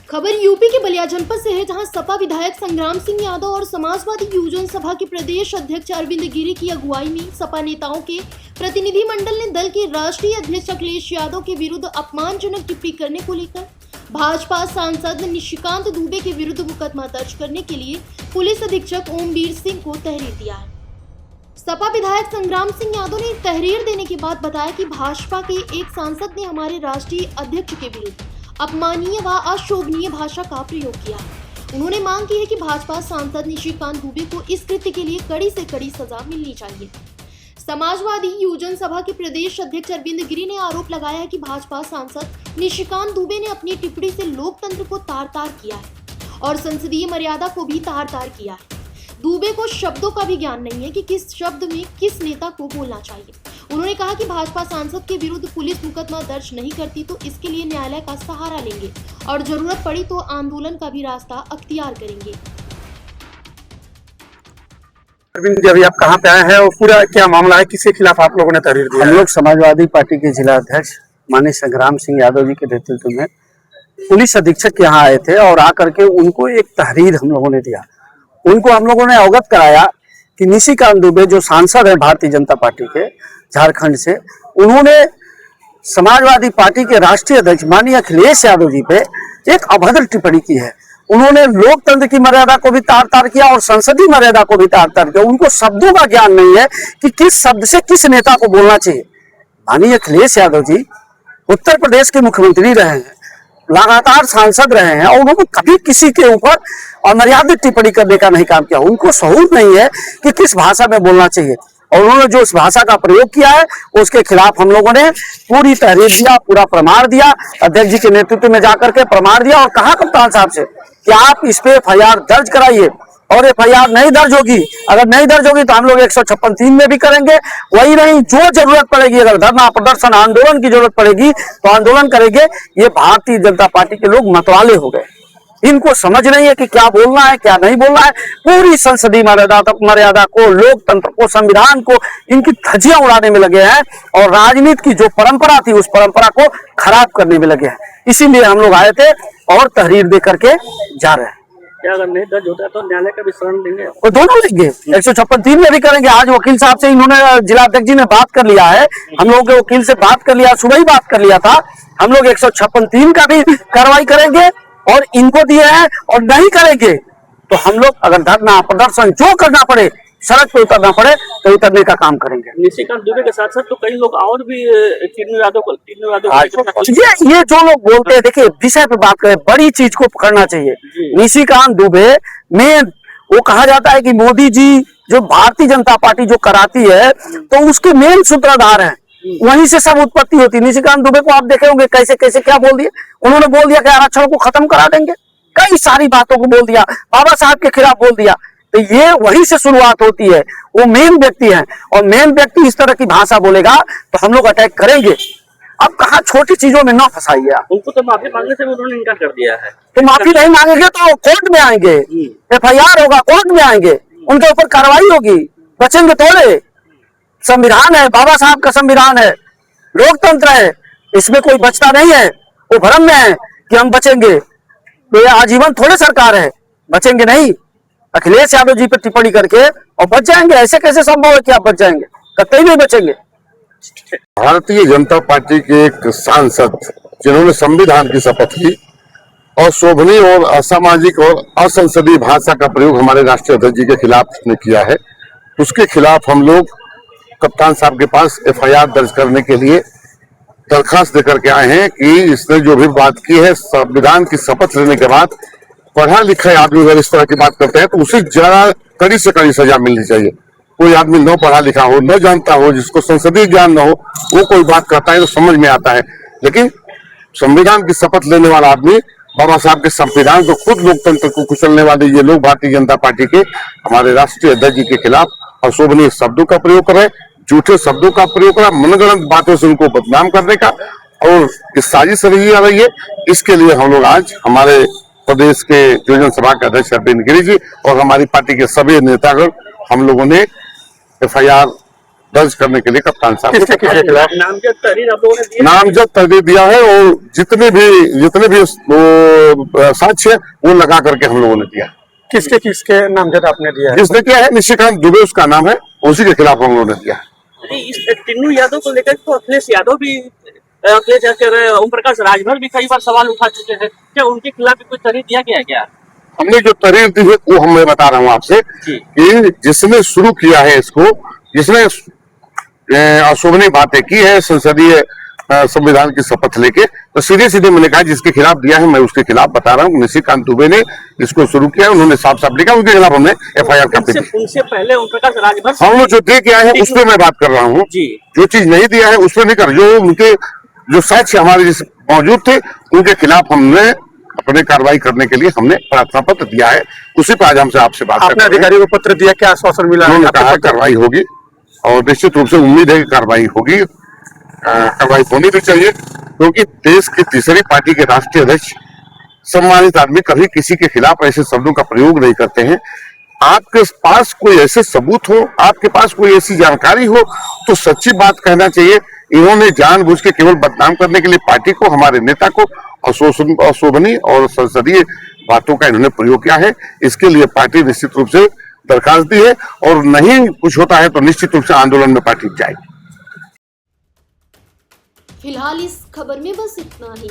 खबर यूपी के बलिया जनपद से है, जहां सपा विधायक संग्राम सिंह यादव और समाजवादी युवजन सभा के प्रदेश अध्यक्ष अरविंद गिरी की अगुवाई में सपा नेताओं के प्रतिनिधिमंडल ने दल के राष्ट्रीय अध्यक्ष अखिलेश यादव के विरुद्ध अपमानजनक टिप्पणी करने को लेकर भाजपा सांसद निशिकांत दुबे के विरुद्ध मुकदमा दर्ज करने के लिए पुलिस अधीक्षक ओमवीर सिंह को तहरीर दिया है। सपा विधायक संग्राम सिंह यादव ने तहरीर देने के बाद बताया कि भाजपा के एक सांसद ने हमारे राष्ट्रीय अध्यक्ष के विरुद्ध अपमाननीय व अशोभनीय भाषा का प्रयोग किया है। उन्होंने मांग की है कि भाजपा सांसद निशिकांत दुबे को इस कृत्य के लिए कड़ी से कड़ी सजा मिलनी चाहिए। समाजवादी युवजन सभा के प्रदेश अध्यक्ष अरविंद गिरी ने आरोप लगाया है कि भाजपा सांसद निशिकांत दुबे ने अपनी टिप्पणी से लोकतंत्र को तार-तार किया है और संसदीय मर्यादा को भी तार-तार किया है। दुबे को शब्दों का भी ज्ञान नहीं है कि किस शब्द में किस नेता को बोलना चाहिए। उन्होंने कहा कि भाजपा सांसद के विरुद्ध पुलिस मुकदमा दर्ज नहीं करती तो इसके लिए न्यायालय का सहारा लेंगे और जरूरत पड़ी तो आंदोलन का भी रास्ता अख्तियार करेंगे। अरविंद जी, अभी आप कहाँ पे आए हैं और पूरा क्या मामला है, किसके खिलाफ आप लोगों ने तहरीर दिया? हम लोग समाजवादी पार्टी के जिला अध्यक्ष माननीय संग्राम सिंह यादव जी के नेतृत्व में पुलिस अधीक्षक के यहाँ आए थे और आकर के उनको एक तहरीर हम लोगों ने दिया। उनको हम लोगों ने अवगत कराया कि निशिकांत दुबे जो सांसद है भारतीय जनता पार्टी के झारखंड से, उन्होंने समाजवादी पार्टी के राष्ट्रीय अध्यक्ष माननीय अखिलेश यादव जी पे एक अभद्र टिप्पणी की है। उन्होंने लोकतंत्र की मर्यादा को भी तार-तार किया और संसदीय मर्यादा को भी तार-तार किया। उनको शब्दों का ज्ञान नहीं है कि किस शब्द से किस नेता को बोलना चाहिए। माननीय अखिलेश यादव जी उत्तर प्रदेश के मुख्यमंत्री रहे हैं, लगातार सांसद रहे हैं और उन्होंने कभी किसी के ऊपर अमर्यादित टिप्पणी करने का नहीं काम किया। उनको शऊर नहीं है कि किस भाषा में बोलना चाहिए और उन्होंने जो इस भाषा का प्रयोग किया है उसके खिलाफ हम लोगों ने पूरी तहरीर दिया, पूरा प्रमाण दिया, अध्यक्ष जी के नेतृत्व में जाकर के प्रमाण दिया और कहा कप्तान साहब से कि आप इस पे FIR दर्ज कराइए और FIR नहीं दर्ज होगी, अगर नहीं दर्ज होगी तो हम लोग 156(3) में भी करेंगे। वही नहीं, जो जरूरत पड़ेगी, अगर धरना प्रदर्शन आंदोलन की जरूरत पड़ेगी तो आंदोलन करेंगे। ये भारतीय जनता पार्टी के लोग मतवाले हो गए, इनको समझ नहीं है कि क्या बोलना है क्या नहीं बोलना है। पूरी संसदीय मर्यादा को, लोकतंत्र को, संविधान को इनकी धज्जियां उड़ाने में लगे हैं और राजनीति की जो परंपरा थी उस परंपरा को खराब करने में लगे हैं। इसीलिए हम लोग आए थे और तहरीर दे करके जा रहे हैं। क्या अगर नहीं दर्ज होता है तो न्यायालय का भी शरण लेंगे? वो दोनों लेंगे, 156(3) में भी करेंगे। आज वकील साहब से इन्होंने जिला अध्यक्ष जी ने बात कर लिया है, हम लोगों के वकील से बात कर लिया, सुबह ही बात कर लिया था। हम लोग 156(3) का भी कार्रवाई करेंगे और इनको दिए हैं और नहीं करेंगे तो हम लोग अगर धरना प्रदर्शन जो करना पड़े, सड़क पे उतरना पड़े तो उतरने का काम करेंगे। निशिकांत दुबे के साथ साथ तो कई लोग और भी तीनों यादव ये जो लोग बोलते हैं, देखिए विषय पे बात करें, बड़ी चीज को पकड़ना चाहिए। निशिकांत दुबे में वो कहा जाता है कि मोदी जी जो भारतीय जनता पार्टी जो कराती है तो उसके मेन सूत्रधार हैं, वहीं से सब उत्पत्ति होती है। निशिकांत दुबे को आप देखे होंगे कैसे कैसे क्या बोल दिए उन्होंने, बोल दिया कि आरक्षण को खत्म करा देंगे, कई सारी बातों को बोल दिया, बाबा साहब के खिलाफ बोल दिया। तो ये वहीं से शुरुआत होती है, वो मेन व्यक्ति हैं और मेन व्यक्ति इस तरह की भाषा बोलेगा तो हम लोग अटैक करेंगे। अब कहा छोटी चीजों में न फंसाइए आप। उनको तो माफी मांगने से उन्होंने इनकार कर दिया है। तो माफी नहीं मांगेंगे तो कोर्ट में आएंगे, FIR होगा, कोर्ट में आएंगे, उनके ऊपर कार्रवाई होगी, बचेंगे थोड़े। संविधान है, बाबा साहब का संविधान है, लोकतंत्र है, इसमें कोई बचता नहीं है। वो भ्रम में है कि हम बचेंगे, तो ये आजीवन थोड़े सरकार है, बचेंगे नहीं। अखिलेश यादव जी पे टिप्पणी करके और बच जाएंगे, ऐसे कैसे संभव है कि आप बच जाएंगे? कतई नहीं बचेंगे। भारतीय जनता पार्टी के एक सांसद जिन्होंने संविधान की शपथ ली और शोभनीय और असामाजिक और असंसदीय भाषा का प्रयोग हमारे राष्ट्रीय अध्यक्ष जी के खिलाफ उसने किया है, उसके खिलाफ हम लोग कप्तान साहब के पास FIR दर्ज करने के लिए दरखास्त देकर के आए हैं कि इसने जो भी बात की है, संविधान की शपथ लेने के बाद पढ़ा लिखा आदमी अगर इस तरह की बात करते हैं तो उसे ज्यादा कड़ी से कड़ी सजा मिलनी चाहिए। कोई आदमी न पढ़ा लिखा हो, न जानता हो, जिसको संसदीय ज्ञान न हो, वो कोई बात करता है तो समझ में आता है, लेकिन संविधान की शपथ लेने वाला आदमी, बाबा साहब के संविधान को, खुद लोकतंत्र को कुचलने वाले ये लोग भारतीय जनता पार्टी के हमारे राष्ट्रीय अध्यक्ष जी के खिलाफ अशोभनीय शब्दों का प्रयोग कर रहे, झूठे शब्दों का प्रयोग करा, मनगढ़ंत बातों से उनको बदनाम करने का और इस साजिश रही आ रही है। इसके लिए हम लोग आज हमारे प्रदेश के युवजन सभा के अध्यक्ष अरविंद गिरी जी और हमारी पार्टी के सभी नेतागण हम लोगों ने FIR दर्ज करने के लिए कप्तान साहब को किसके किसके खिलाफ? नामजद तहरीर आप लोगों ने दिया? नामजद तहरीर दिया है और जितने भी वो साक्ष्य है वो लगा करके हम लोगों ने दिया। किसके किसके नामजद आपने दिया है? जिसने किया है निशिकांत दुबे उसका नाम है, उसी के खिलाफ हम लोगों ने दिया है। इस टिन्नू यादव को लेकर तो अखिलेश यादव भी ओम प्रकाश राजभर भी कई बार सवाल उठा चुके हैं, क्या उनके खिलाफ भी कोई तहरीर दिया गया है क्या? हमने जो तहरीर दी है वो मैं बता रहा हूँ आपसे कि जिसने शुरू किया है इसको, जिसने अशोभनीय बातें की है संसदीय संविधान की शपथ लेके, तो सीधे सीधे मैंने कहा जिसके खिलाफ दिया है मैं उसके खिलाफ बता रहा हूँ। निशिकांत दुबे ने इसको शुरू किया, उन्होंने साफ साफ लिखा, उनके खिलाफ हमने FIR कापी दी। उनसे पहले ओम प्रकाश राजभर हम लोग जो दे किया है उस पर मैं बात कर रहा हूँ, जो चीज नहीं दिया है उस पर नहीं कर, जो उनके जो साक्ष्य हमारे जिस मौजूद थे उनके खिलाफ हमने अपने कार्रवाई करने के लिए हमने प्रार्थना पत्र दिया है, उसी पर आज हमसे आपसे बात आपने अधिकारी को पत्र दिया, क्या आश्वासन मिला? उन्होंने कहा कार्रवाई होगी और निश्चित रूप से उम्मीद है कि कार्रवाई होगी, कार्रवाई होनी भी चाहिए, क्योंकि देश की तीसरी पार्टी के राष्ट्रीय अध्यक्ष सम्मानित आदमी कभी किसी के खिलाफ ऐसे शब्दों का प्रयोग नहीं करते हैं। आपके पास कोई ऐसे सबूत हो, आपके पास कोई ऐसी जानकारी हो तो सच्ची बात कहना चाहिए। इन्होंने जानबूझ के केवल बदनाम करने के लिए पार्टी को, हमारे नेता को अशोभनीय और संसदीय बातों का इन्होंने प्रयोग किया है। इसके लिए पार्टी निश्चित रूप से दरखास्त दी है और नहीं कुछ होता है तो निश्चित रूप से आंदोलन में पार्टी जाएगी। फिलहाल इस खबर में बस इतना ही।